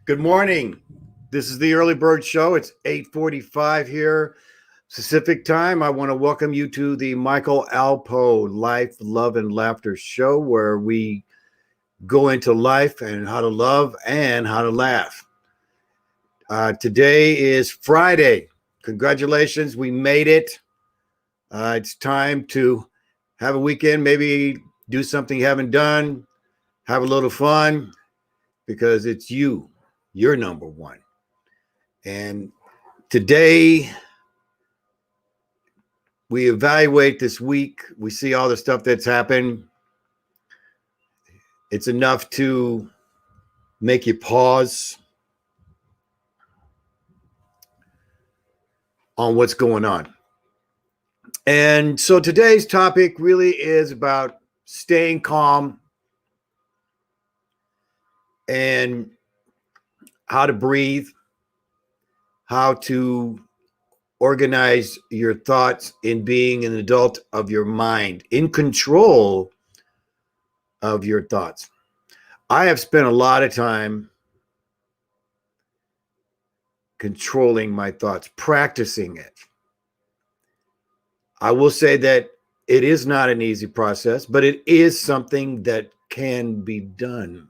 Good morning. This is the Early Bird Show. It's 8:45 here, Pacific time. I want to welcome you to the Michael ALPOUGH Life, Love, and Laughter Show, where we go into life and how to love and how to laugh. Today is Friday. Congratulations, we made it. It's time to have a weekend, maybe do something you haven't done, have a little fun, because it's you're number one. And today we evaluate this week. We see all the stuff that's happened. It's enough to make you pause on what's going on. And so today's topic really is about staying calm and how to breathe, how to organize your thoughts in being an adult of your mind, in control of your thoughts. I have spent a lot of time controlling my thoughts, practicing it. I will say that it is not an easy process, but it is something that can be done.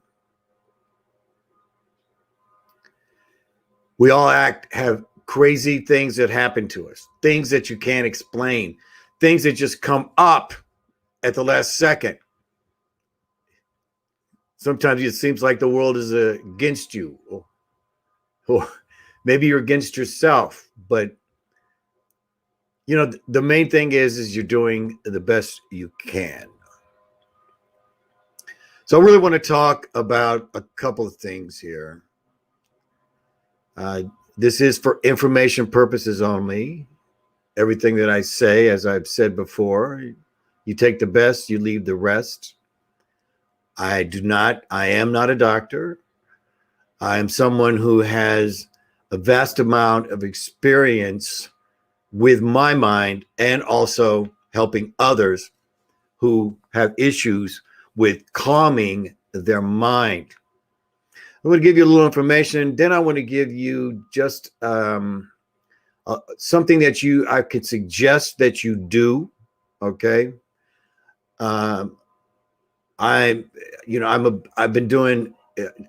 We all have crazy things that happen to us, things that you can't explain, things that just come up at the last second. Sometimes it seems like the world is against you, or maybe you're against yourself. But the main thing is you're doing the best you can. So I really want to talk about a couple of things here. This is for information purposes only. Everything that I say, as I've said before, you take the best, you leave the rest. I am not a doctor. I am someone who has a vast amount of experience with my mind and also helping others who have issues with calming their mind. I'm going to give you a little information. Then I want to give you just something that I could suggest that you do. Okay. I've been doing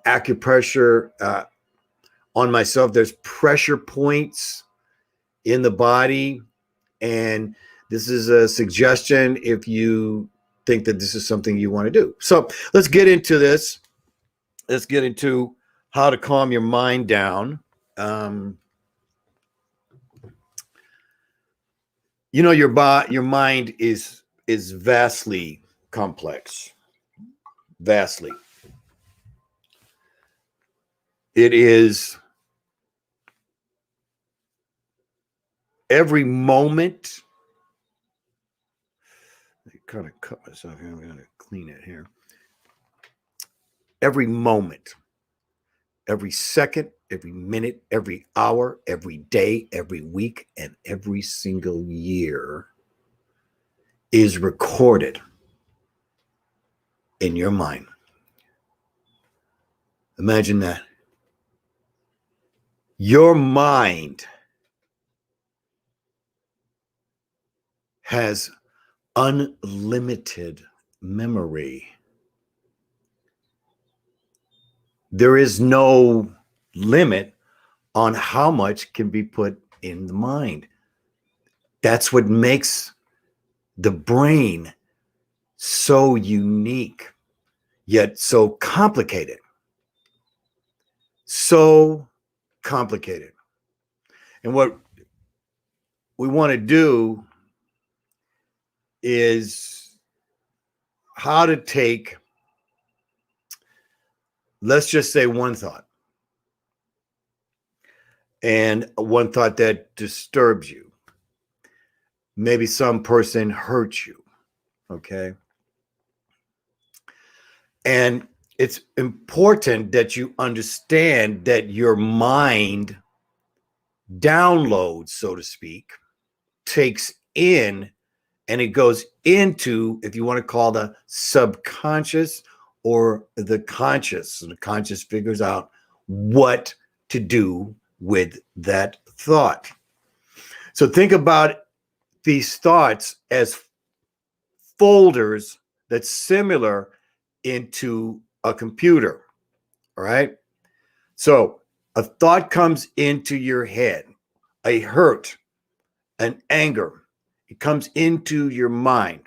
acupressure on myself. There's pressure points in the body, and this is a suggestion if you think that this is something you want to do. So let's get into this. Let's get into how to calm your mind down. Your mind is vastly complex. Vastly. It is every moment. I kind of cut myself here. I'm going to clean it here. Every moment, every second, every minute, every hour, every day, every week, and every single year is recorded in your mind. Imagine that. Your mind has unlimited memory. There is no limit on how much can be put in the mind. That's what makes the brain so unique, yet so complicated. So complicated. And what we want to do is how to take, let's just say, one thought, and one thought that disturbs you. Maybe some person hurt you, okay? And it's important that you understand that your mind downloads, so to speak, takes in, and it goes into, if you want to call the subconscious or the conscious. And the conscious figures out what to do with that thought. So think about these thoughts as folders that's similar into a computer. All right. So a thought comes into your head, a hurt, an anger. It comes into your mind.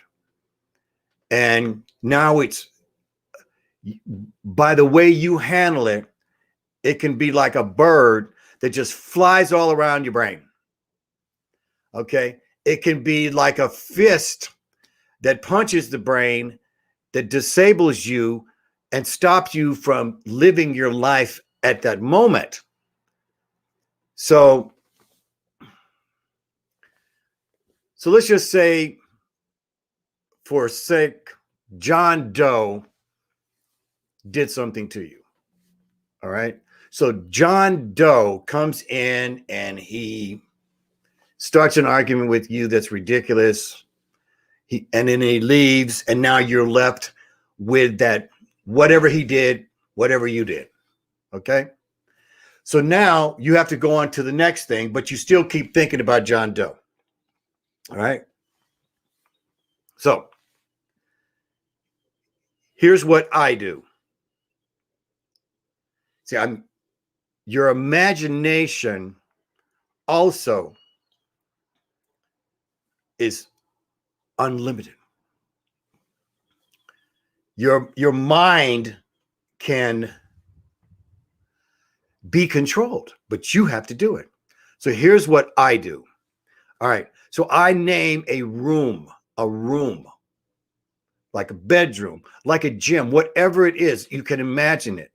And now it's, by the way you handle it, it can be like a bird that just flies all around your brain. Okay. It can be like a fist that punches the brain, that disables you and stops you from living your life at that moment. So let's just say, for sake, John Doe did something to you. All right. So John Doe comes in and he starts an argument with you that's ridiculous. And then he leaves, and now you're left with that, whatever he did, whatever you did. Okay. So now you have to go on to the next thing, but you still keep thinking about John Doe. All right. So here's what I do. See, your imagination also is unlimited. Your mind can be controlled, but you have to do it. So here's what I do. All right. So I name a room, like a bedroom, like a gym, whatever it is, you can imagine it,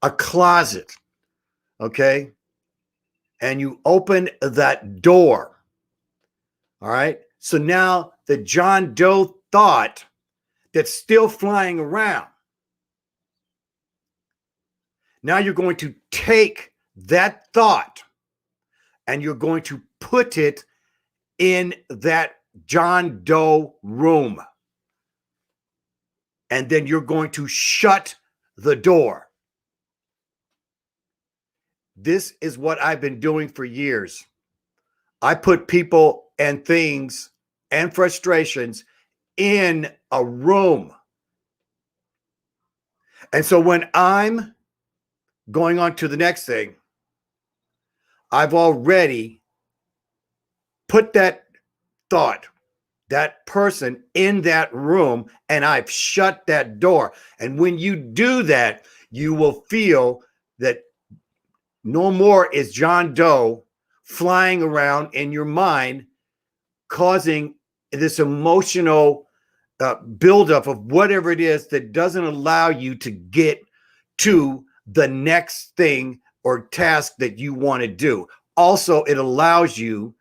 a closet. Okay. And you open that door. All right. So now the John Doe thought that's still flying around, now you're going to take that thought and you're going to put it in that John Doe room. And then you're going to shut the door. This is what I've been doing for years. I put people and things and frustrations in a room. And so when I'm going on to the next thing, I've already put that thought, that person in that room, and I've shut that door. And when you do that, you will feel that no more is John Doe flying around in your mind, causing this emotional buildup of whatever it is that doesn't allow you to get to the next thing or task that you want to do. Also, it allows you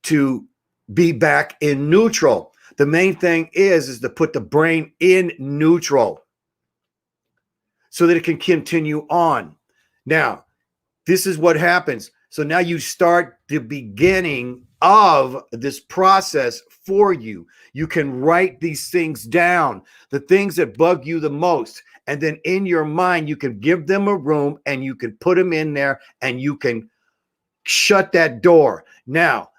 to be back in neutral. The main thing is to put the brain in neutral so that it can continue on. Now, this is what happens. So now you start the beginning of this process for you. You can write these things down, the things that bug you the most. And then in your mind, you can give them a room and you can put them in there and you can shut that door. Now,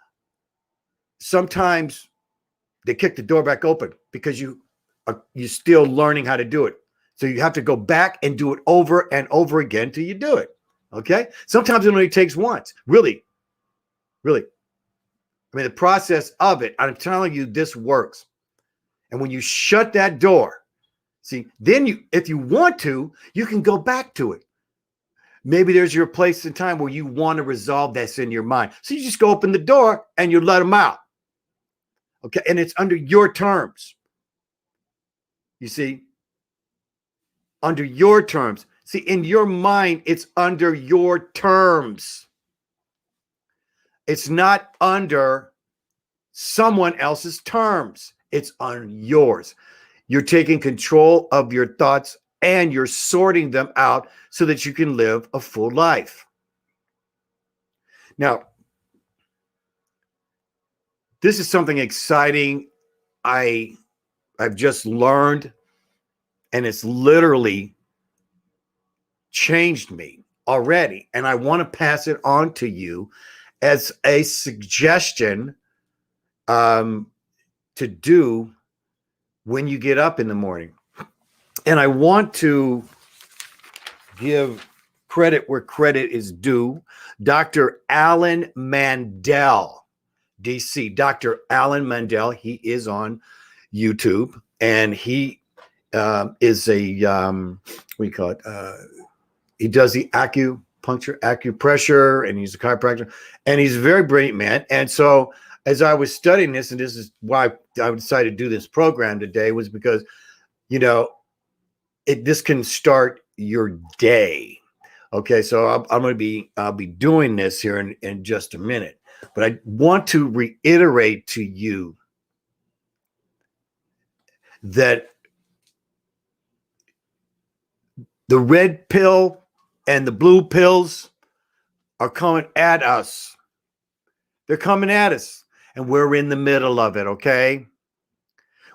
sometimes they kick the door back open because you're still learning how to do it. So you have to go back and do it over and over again till you do it. Okay. Sometimes it only takes once. Really. I mean, the process of it, I'm telling you, this works. And when you shut that door, see, then if you want to, you can go back to it. Maybe there's your place and time where you want to resolve this in your mind. So you just go open the door and you let them out. Okay. And it's under your terms. You see, under your terms. See, in your mind, it's under your terms. It's not under someone else's terms. It's on yours. You're taking control of your thoughts and you're sorting them out so that you can live a full life. Now, this is something exciting I've just learned, and it's literally changed me. already. And I want to pass it on to you as a suggestion to do when you get up in the morning. And I want to give credit where credit is due. Dr. Alan Mandel, DC. Dr. Alan Mandel, he is on YouTube, and he is a, what do you call it? He does the acupuncture, acupressure, and he's a chiropractor, and he's a very brilliant man. And so as I was studying this, and this is why I decided to do this program today, was because, you know, this can start your day. Okay, so I'll be doing this here in just a minute, but I want to reiterate to you that the red pill and the blue pills are coming at us. They're coming at us, and we're in the middle of it, okay?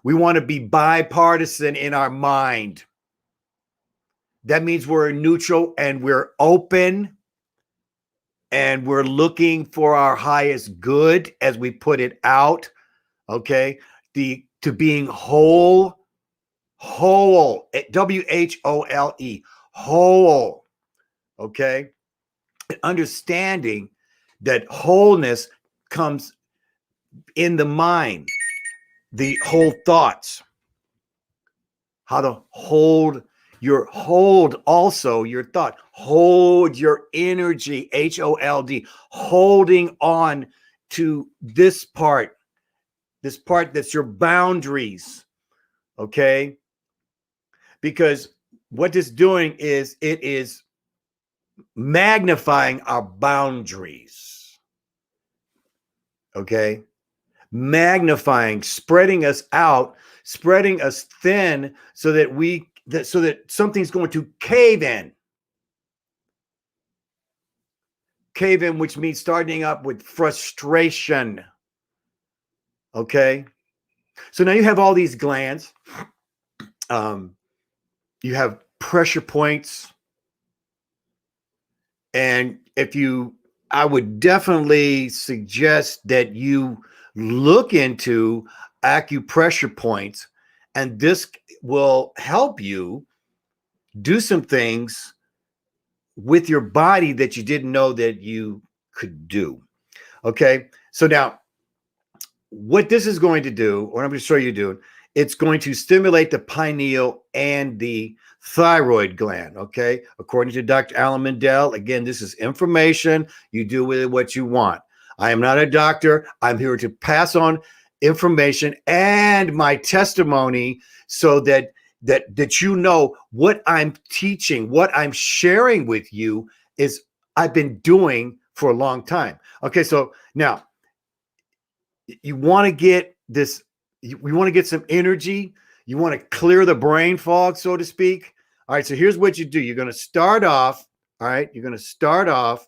We want to be bipartisan in our mind. That means we're neutral and we're open and we're looking for our highest good as we put it out, okay? To being whole, WHOLE, whole, okay? Understanding that wholeness comes in the mind, the whole thoughts, how to hold also your thought, hold your energy, HOLD, holding on to this part that's your boundaries, okay? Because what it's doing is it is magnifying our boundaries, okay? Magnifying, spreading us out, spreading us thin so that something's going to cave in. Cave in, which means starting up with frustration. Okay? So now you have all these glands. You have pressure points. And I would definitely suggest that you look into acupressure points, and this will help you do some things with your body that you didn't know that you could do. Okay, so now what this is going to do, what I'm going to show you doing, it's going to stimulate the pineal and the thyroid gland, okay? According to Dr. Alan Mandel, again, this is information. You do with it what you want. I am not a doctor. I'm here to pass on information and my testimony so that you know what I'm teaching, what I'm sharing with you is I've been doing for a long time. Okay, so now you want to get this, we want to get some energy. You want to clear the brain fog, so to speak. All right, so here's what you do. You're going to start off, all right, you're going to start off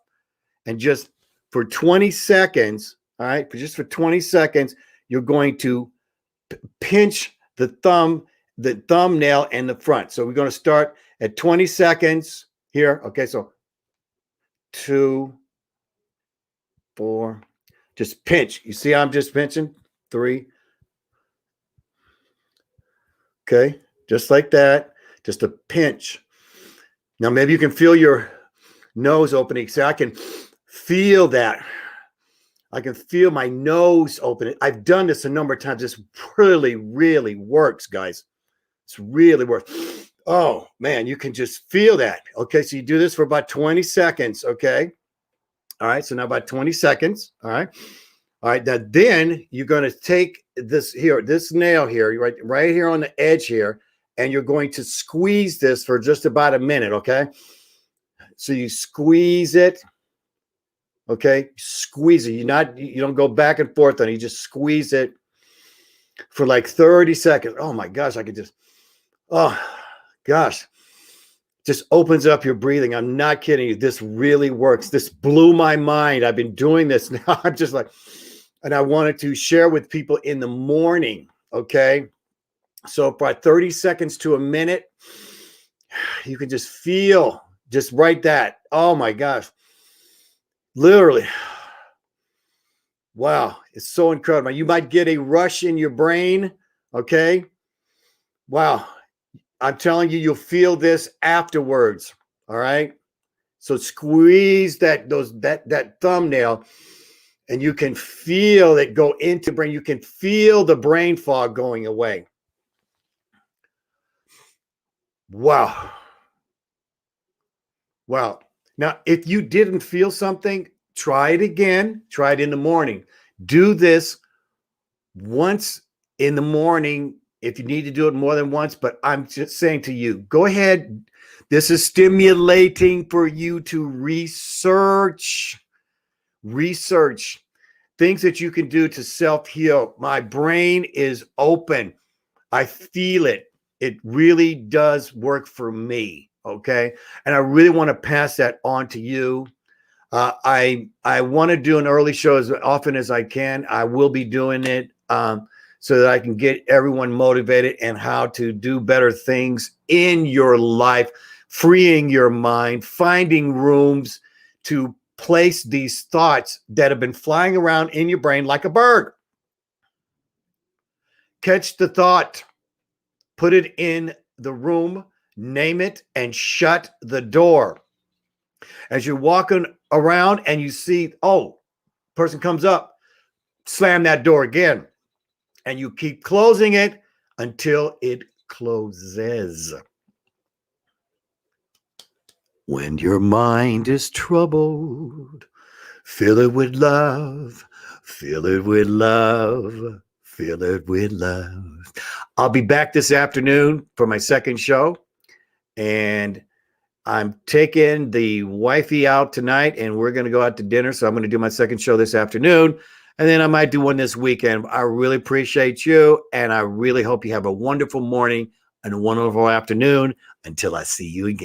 and just for 20 seconds, all right, for 20 seconds, you're going to pinch the thumbnail in the front. So we're going to start at 20 seconds here. Okay, so 2, 4, just pinch. You see how I'm just pinching? 3. Okay, just like that, just a pinch. Now maybe you can feel your nose opening. See, I can feel that. I can feel my nose opening. I've done this a number of times. This really, really works, guys. It's really works. Oh, man, you can just feel that. Okay, so you do this for about 20 seconds, okay? All right, so now about 20 seconds, all right? All right, now then you're going to take this nail here, right here on the edge here, and you're going to squeeze this for just about a minute, okay? So you squeeze it. Okay, squeeze it. You don't go back and forth on it. You just squeeze it for like 30 seconds. Oh my gosh, I could just, oh gosh, just opens up your breathing. I'm not kidding you. This really works. This blew my mind. I've been doing this now. I'm just like, and I wanted to share with people in the morning. Okay, so about 30 seconds to a minute, you can just feel Just write that. Oh my gosh. Literally. Wow. It's so incredible. You might get a rush in your brain. Okay. Wow. I'm telling you, you'll feel this afterwards. All right. So squeeze that thumbnail, and you can feel it go into the brain. You can feel the brain fog going away. Wow. Wow. Now, if you didn't feel something, try it again. Try it in the morning. Do this once in the morning if you need to do it more than once. But I'm just saying to you, go ahead. This is stimulating for you to research things that you can do to self-heal. My brain is open. I feel it. It really does work for me. Okay. And I really want to pass that on to you. I want to do an early show as often as I can. I will be doing it so that I can get everyone motivated and how to do better things in your life, freeing your mind, finding rooms to place these thoughts that have been flying around in your brain like a bird. Catch the thought, put it in the room, name it, and shut the door. As you're walking around and you see, oh, person comes up, slam that door again. And you keep closing it until it closes. When your mind is troubled, fill it with love, fill it with love, fill it with love. I'll be back this afternoon for my second show, and I'm taking the wifey out tonight, and we're going to go out to dinner. So I'm going to do my second show this afternoon, and then I might do one this weekend. I really appreciate you, and I really hope you have a wonderful morning and a wonderful afternoon until I see you again.